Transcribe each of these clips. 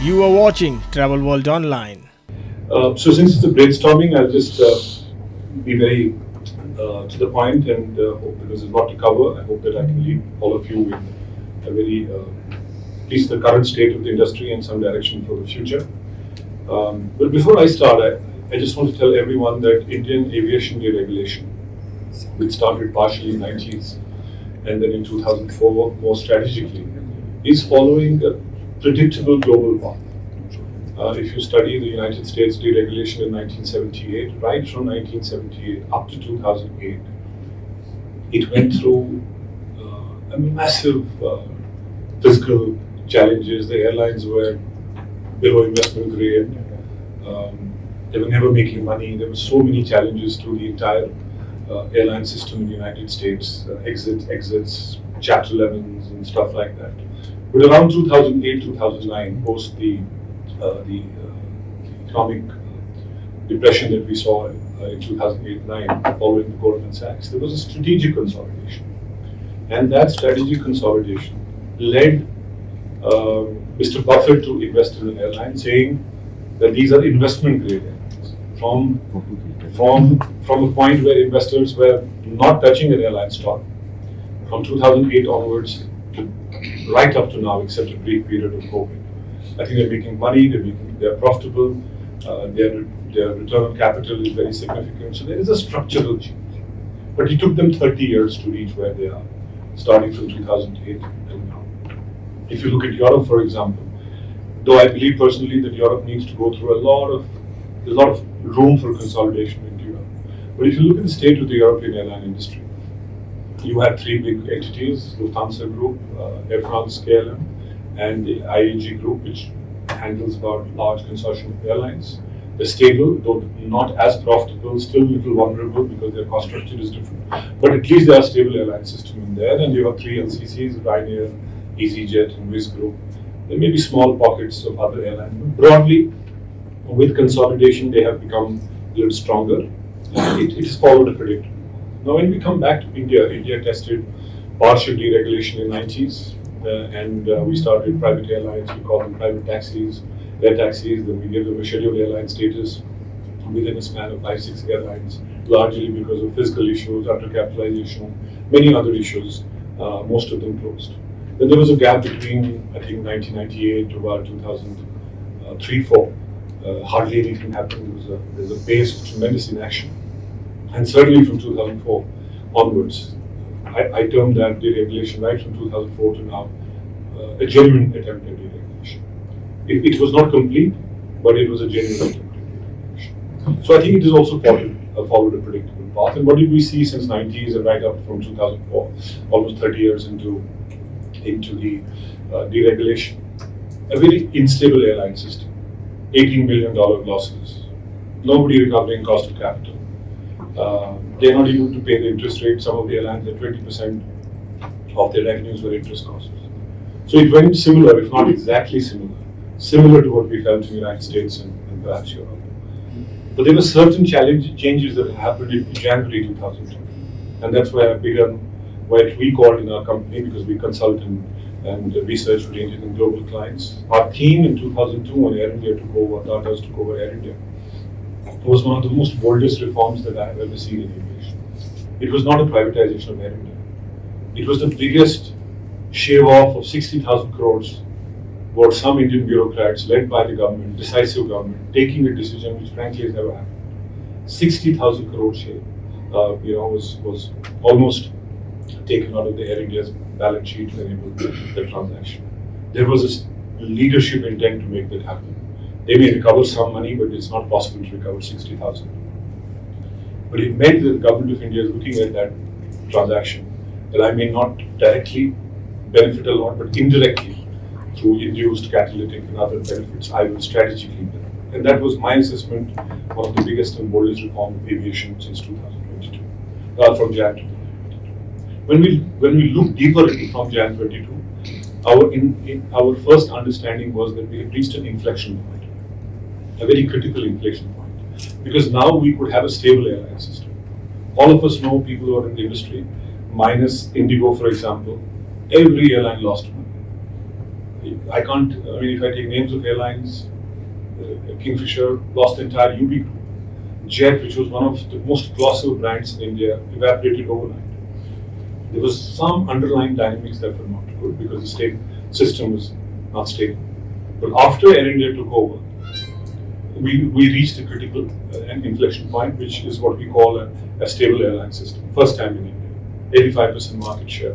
You are watching Travel World Online. So since it's a brainstorming, I'll just be very to the point and hope because there's a lot to cover. I hope that I can leave all of you with a very, at least the current state of the industry and some direction for the future. But before I start, I just want to tell everyone that Indian aviation deregulation, which started partially in the 90s and then in 2004 more strategically, is following a predictable global path. If you study the United States deregulation in 1978, right from 1978 up to 2008, it went through a massive fiscal challenges. The airlines were below investment grade. They were never making money. There were so many challenges to the entire airline system in the United States, exits, Chapter 11s and stuff like that. But around 2008, 2009, post the economic depression that we saw in 2008-9 following the Goldman Sachs, there was a strategic consolidation. And that strategic consolidation led Mr. Buffett to invest in an airline, saying that these are investment grade airlines. From a point where investors were not touching an airline stock, from 2008 onwards, right up to now, except a brief period of COVID. I think they're making money, they're profitable, their return on capital is very significant. So there is a structural change. But it took them 30 years to reach where they are, starting from 2008 and now. If you look at Europe, for example, though I believe personally that Europe needs to go through a lot of room for consolidation into Europe. But if you look at the state of the European airline industry, you have three big entities: Lufthansa Group, Air France KLM, and the IAG Group, which handles about large consortium of airlines. They're stable, though not as profitable, still a little vulnerable because their cost structure is different. But at least there are stable airline system in there, and you have three LCCs: Ryanair, EasyJet, and Wizz Group. There may be small pockets of other airlines, but broadly, with consolidation, they have become a little stronger. It has followed a predictable. Now, when we come back to India, India tested partial deregulation in the 90s, and we started private airlines. We call them private taxis, air taxis. Then we gave them a scheduled airline status within a span of 5-6 airlines, largely because of fiscal issues, undercapitalization, many other issues. Most of them closed. Then there was a gap between, I think, 1998 to about 2003-4. Hardly anything happened. There was a pace of tremendous inaction. And certainly from 2004 onwards, I termed that deregulation right from 2004 to now a genuine attempt at deregulation. It was not complete, but it was a genuine attempt at deregulation. So I think it has also followed a predictable path. And what did we see since 90s and right up from 2004, almost 30 years into the deregulation? A very unstable airline system, $18 billion losses, nobody recovering cost of capital. They're not able to pay the interest rate. Some of the airlines, 20% of their revenues were interest costs. So it went similar, if not exactly similar to what we felt in the United States and perhaps Europe. But there were certain changes that happened in January 2002. And that's where I began what we called in our company, because we consult and research for Indian and global clients. Our team in 2002, when Air India took over, Tata's took over Air India, was one of the most boldest reforms that I have ever seen in aviation. It was not a privatization of Air India. It was the biggest shave off of 60,000 crores for some Indian bureaucrats led by the government, decisive government, taking a decision which frankly has never happened. 60,000 crore shave, was almost taken out of the Air India's balance sheet to enable the transaction. There was a leadership intent to make that happen. They may recover some money, but it's not possible to recover 60,000. But it meant that the government of India is looking at that transaction that I may not directly benefit a lot, but indirectly through induced catalytic and other benefits, I will strategically benefit. And that was my assessment, one of the biggest and boldest reforms of aviation since 2022, from Jan 2022. When we look deeper into from Jan 22, our first understanding was that we had reached an inflection point, a very critical inflection point, because now we could have a stable airline system. All of us know people who are in the industry, minus Indigo, for example, every airline lost money. I can't, I mean, if I take names of airlines, Kingfisher lost the entire UB group. Jet, which was one of the most colossal brands in India, evaporated overnight. There was some underlying dynamics that were not good because the state system was not stable. But after Air India took over, we reached a critical inflection point, which is what we call a stable airline system. First time in India, 85% market share.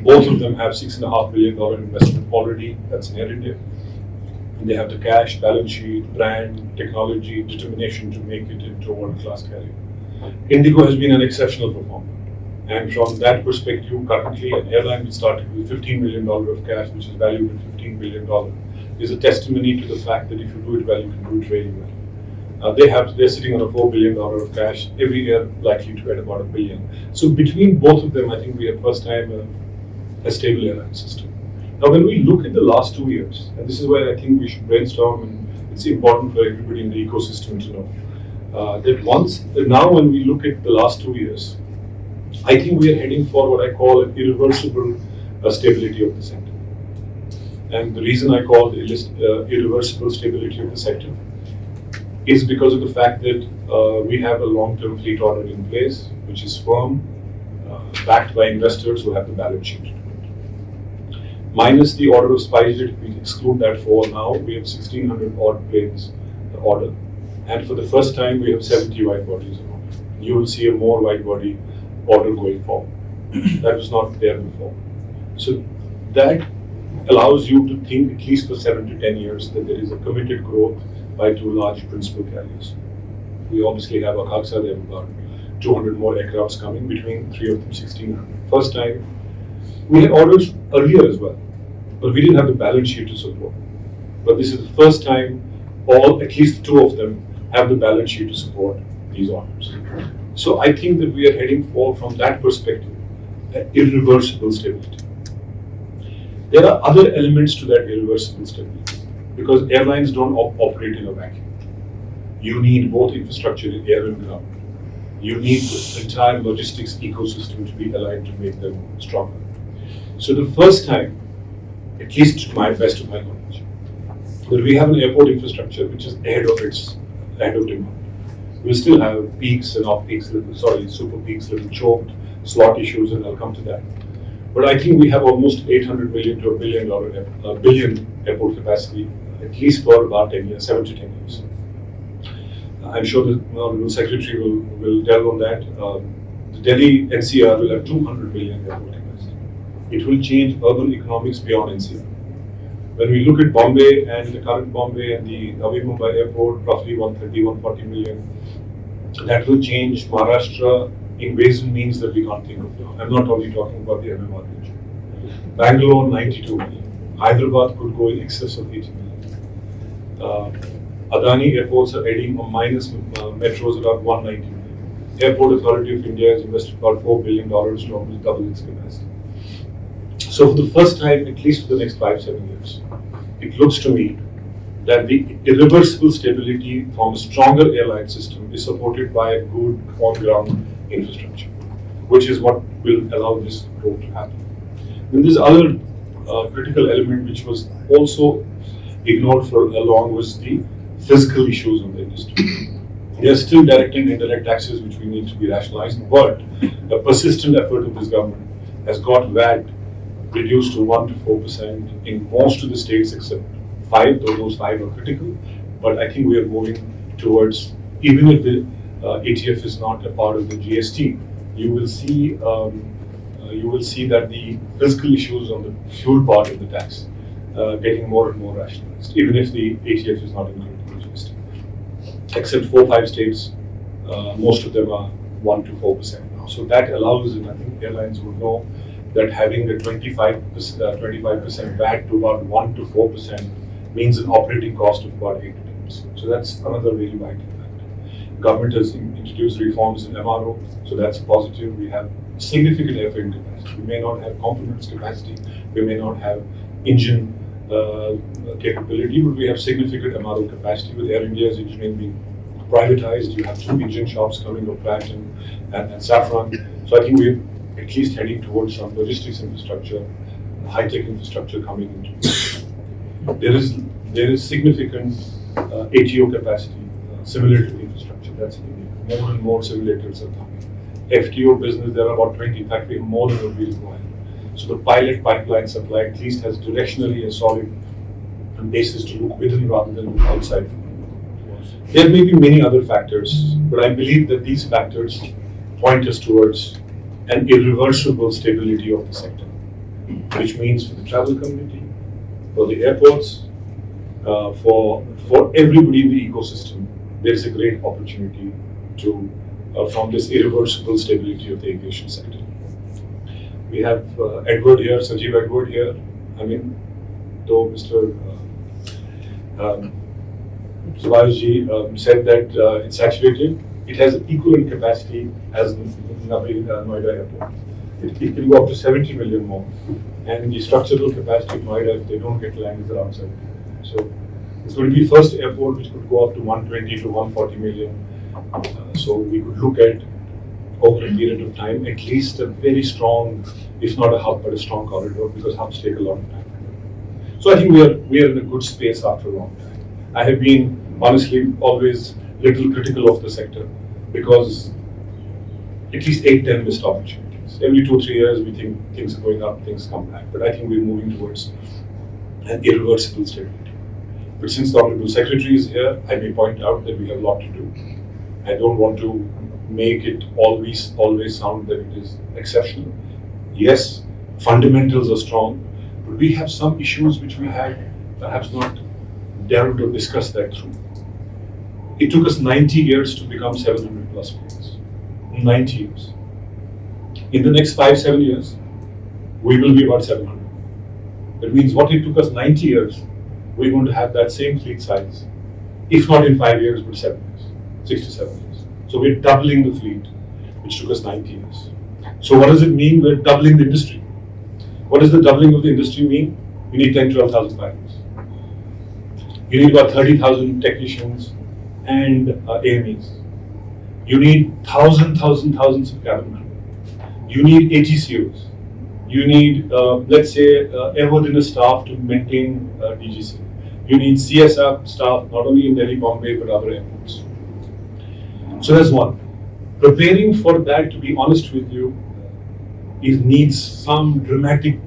Both of them have $6.5 billion investment already. That's in Air India. And they have the cash, balance sheet, brand, technology, determination to make it into a world-class carrier. Indigo has been an exceptional performer. And from that perspective, currently an airline which started with $15 million of cash, which is valued at $15 billion, is a testimony to the fact that if you do it well, you can do it really well. They're sitting on a $4 billion of cash every year, likely to add about $1 billion. So between both of them, I think we have first time a stable airline system. Now, when we look at the last 2 years, and this is where I think we should brainstorm, and it's important for everybody in the ecosystem to know that now when we look at the last 2 years, I think we are heading for what I call an irreversible stability of the sector. And the reason I call the irreversible stability of the sector is because of the fact that we have a long-term fleet order in place, which is firm, backed by investors who have the balance sheet. Minus the order of SpiceJet, if we exclude that for now, we have 1,600 odd planes order. And for the first time, we have 70 wide bodies in order. You will see a more wide body order going forward. That was not there before. So that allows you to think, at least for 7 to 10 years, that there is a committed growth by two large principal carriers. We obviously have Akasa, they have about 200 more aircrafts coming, between three of them 1,600. First time, we had orders earlier as well, but we didn't have the balance sheet to support. But this is the first time at least two of them have the balance sheet to support these orders. So I think that we are heading for, from that perspective, an irreversible stability. There are other elements to that irreversible stability, because airlines don't operate in a vacuum. You need both infrastructure in air and ground. You need the entire logistics ecosystem to be aligned to make them stronger. So the first time, at least to my best of my knowledge, that we have an airport infrastructure which is ahead of demand. We still have peaks and off peaks, super peaks, little choked, slot issues, and I'll come to that. But I think we have almost 800 million to a billion airport capacity, at least for about 10 years, 7 to 10 years. I'm sure the Honorable Secretary will delve on that. The Delhi NCR will have 200 billion airport capacity. It will change urban economics beyond NCR. When we look at Bombay and the current Bombay and the Navi Mumbai airport, roughly 130, 140 million, that will change Maharashtra in ways and means that we can't think of now. I'm not only talking about the MMR region. Bangalore, 92 million. Hyderabad could go in excess of 80 million. Adani airports are adding minus metros about 190 million. Airport Authority of India has invested about $4 billion to almost double its capacity. So for the first time, at least for the next 5-7 years, it looks to me that the irreversible stability from a stronger airline system is supported by a good on-ground infrastructure, which is what will allow this growth to happen. Then this other critical element which was also ignored for long was the fiscal issues of the industry. There are still direct and indirect taxes which we need to be rationalized, but the persistent effort of this government has got VAT reduced to 1 to 4% in most of the states except 5, though those 5 are critical. But I think we are moving towards, even if the ATF is not a part of the GST, you will see that the fiscal issues on the fuel part of the tax getting more and more rationalized, even if the ATF is not included in the GST. Except 4-5 states, most of them are 1 to 4% now. So that allows, and I think airlines would know, that having the 25% VAT to about 1 to 4% means an operating cost of about 8 to 10%. So that's another really vital factor. Government has introduced reforms in MRO, so that's positive. We have significant airframe capacity. We may not have components capacity, we may not have engine capability, but we have significant MRO capacity. With Air India's engineering being privatized, you have 2 engine shops coming up, Pratt and Safran. So I think we're at least heading towards some logistics infrastructure, high-tech infrastructure coming into it. There is significant ATO capacity, simulator infrastructure that's needed. More and more simulators are coming. FTO business, there are about 20, in fact, we have more than we require. So the pilot pipeline supply at least has directionally a solid basis to look within rather than look outside. There may be many other factors, but I believe that these factors point us towards an irreversible stability of the sector, which means for the travel community, for the airports, for everybody in the ecosystem, there is a great opportunity to from this irreversible stability of the aviation sector. We have Edward here, Sanjeev Edward here. I mean, though Mr. Subhashji said that it's saturated, it has equivalent capacity as Noida Airport. It can go up to 70 million more. And the structural capacity of Noida, if they don't get land, is around 70. So it's going to be the first airport which could go up to 120 to 140 million. So we could look at, over a period of time, at least a very strong, if not a hub, but a strong corridor, because hubs take a lot of time. So I think we are in a good space after a long time. I have been, honestly, always little critical of the sector, because at least 8-10 missed opportunities. Every 2-3 years, we think things are going up, things come back. But I think we're moving towards an irreversible stability. But since the Honorable Secretary is here, I may point out that we have a lot to do. I don't want to make it always sound that it is exceptional. Yes, fundamentals are strong, but we have some issues which we had perhaps not delved or discussed that through. It took us 90 years to become 700 plus planes. 90 years. In the next 5-7 years, we will be about 700. That means what it took us 90 years, we're going to have that same fleet size, if not in 5 years, but 7 years, 6 to 7 years. So we're doubling the fleet, which took us 90 years. So what does it mean? We're doubling the industry. What does the doubling of the industry mean? You need 10,000-12,000 pilots. You need about 30,000 technicians and AMEs. You need thousands of cabin crew. You need ATCOs. You need, let's say, airworthiness staff to maintain DGC. You need CSR staff, not only in Delhi, Bombay, but other airports. So that's one. Preparing for that, to be honest with you, needs some dramatic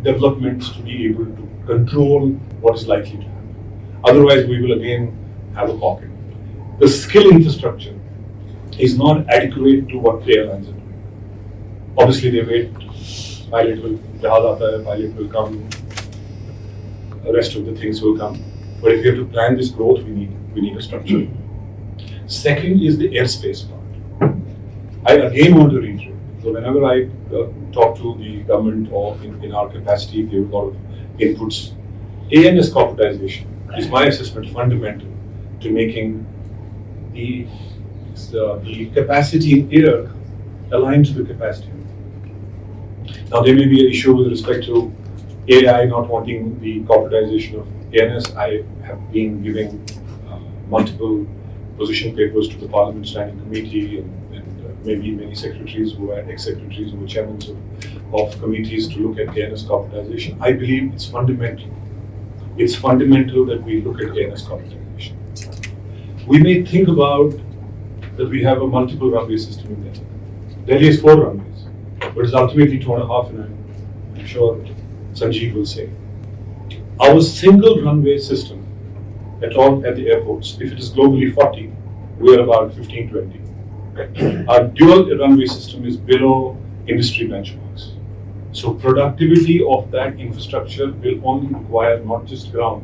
developments to be able to control what is likely to happen. Otherwise, we will again have a pocket. The skill infrastructure is not adequate to what the airlines are doing. Obviously, they wait. Pilot will come. The rest of the things will come. But if we have to plan this growth, we need a structure. Second is the airspace part. I again want to reiterate. So whenever I talk to the government or in our capacity, give a lot of inputs. ANS corporatization is my assessment fundamental to making the capacity in air aligned to the capacity. Now there may be an issue with respect to AI not wanting the corporatization of ANS. I have been giving multiple position papers to the Parliament Standing Committee and maybe many secretaries who are ex-secretaries who were chairmen of committees to look at ANS corporatization. I believe it's fundamental. It's fundamental that we look at ANS corporatization. We may think about that we have a multiple runway system in Delhi. Delhi has 4 runways, but it's ultimately 2.5, and I'm sure Sanjeev will say. Our single runway system at the airports, if it is globally 40, we are about 15-20. Our dual runway system is below industry benchmarks. So productivity of that infrastructure will only require not just ground,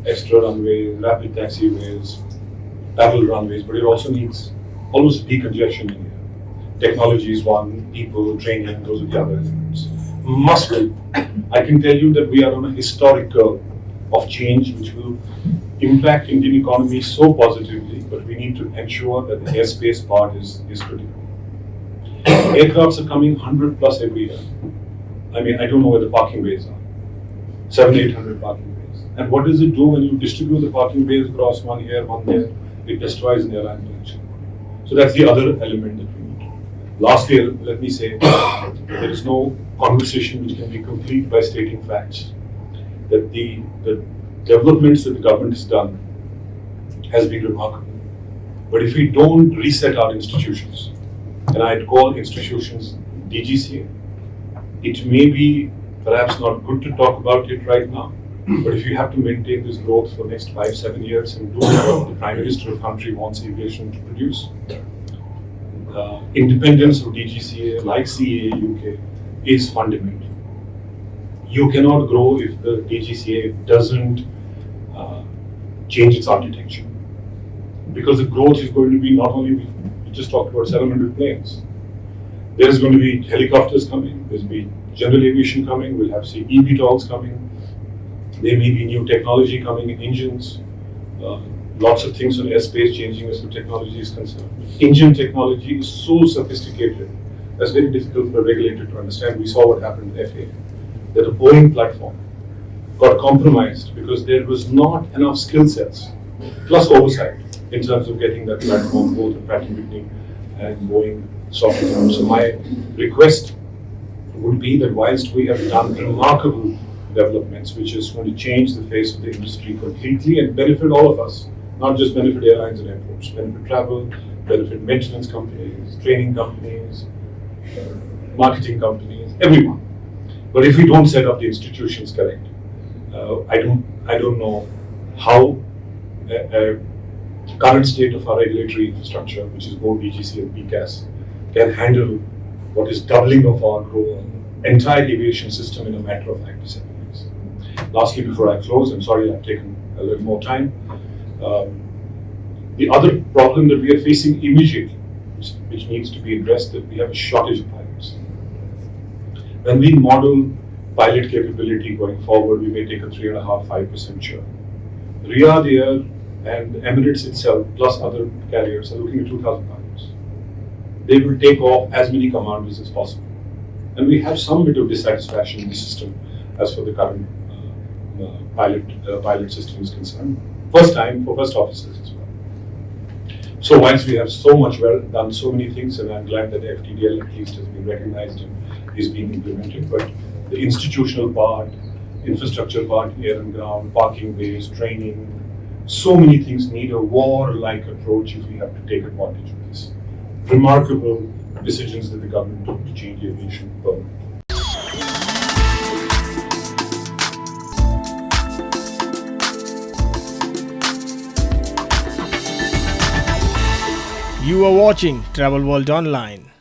extra runways, rapid taxiways, parallel runways, but it also needs almost decongestion in here. Technology is one, people, training, those are the other elements. Must be. I can tell you that we are on a historic curve of change which will impact Indian economy so positively, but we need to ensure that the airspace part is critical. Aircrafts are coming 100 plus every year. I mean, I don't know where the parking bays are. 700-800 parking bays. And what does it do when you distribute the parking bays across one here, one there? It destroys an airline connection. So that's the other element that we need. Lastly, let me say, there is no conversation which can be complete by stating facts. that the developments that the government has done has been remarkable. But if we don't reset our institutions, and I'd call institutions DGCA, it may be perhaps not good to talk about it right now, but if you have to maintain this growth for the next 5-7 years and do what the Prime Minister of the country wants aviation to produce, independence of DGCA, like CAA UK, is fundamental. You cannot grow if the DGCA doesn't change its architecture. Because the growth is going to be not only, we just talked about 700 planes. There's going to be helicopters coming, there's going to be general aviation coming, we'll have, say, eVTOLs coming. There may be new technology coming in engines, lots of things on airspace changing as the technology is concerned. Engine technology is so sophisticated, that's very difficult for a regulator to understand. We saw what happened with FAA, that a Boeing platform got compromised because there was not enough skill sets, plus oversight, in terms of getting that platform, both at Pratt & Whitney and Boeing software. So my request would be that whilst we have done remarkable developments, which is going to change the face of the industry completely and benefit all of us, not just benefit airlines and airports, benefit travel, benefit maintenance companies, training companies, marketing companies, everyone. But if we don't set up the institutions correct, I don't know how current state of our regulatory infrastructure, which is both DGC and PCAS, can handle what is doubling of our growth, entire aviation system in a matter of 5 to 7 years. Lastly, before I close, I'm sorry I've taken a little more time. The other problem that we are facing immediately, which needs to be addressed, that we have a shortage of pilots. When we model pilot capability going forward, we may take a 3.5-5% churn. Riyadh Air and Emirates itself, plus other carriers, are looking at 2,000 pilots. They will take off as many commanders as possible. And we have some bit of dissatisfaction in the system as for the current pilot system is concerned. First time for first officers as well. So whilst we have so much done so many things, and I'm glad that FTDL at least has been recognized and is being implemented, but the institutional part, infrastructure part, air and ground, parking bays, training, so many things need a war-like approach if we have to take advantage of this. Remarkable decisions that the government took to change aviation permanently. You are watching Travel World Online.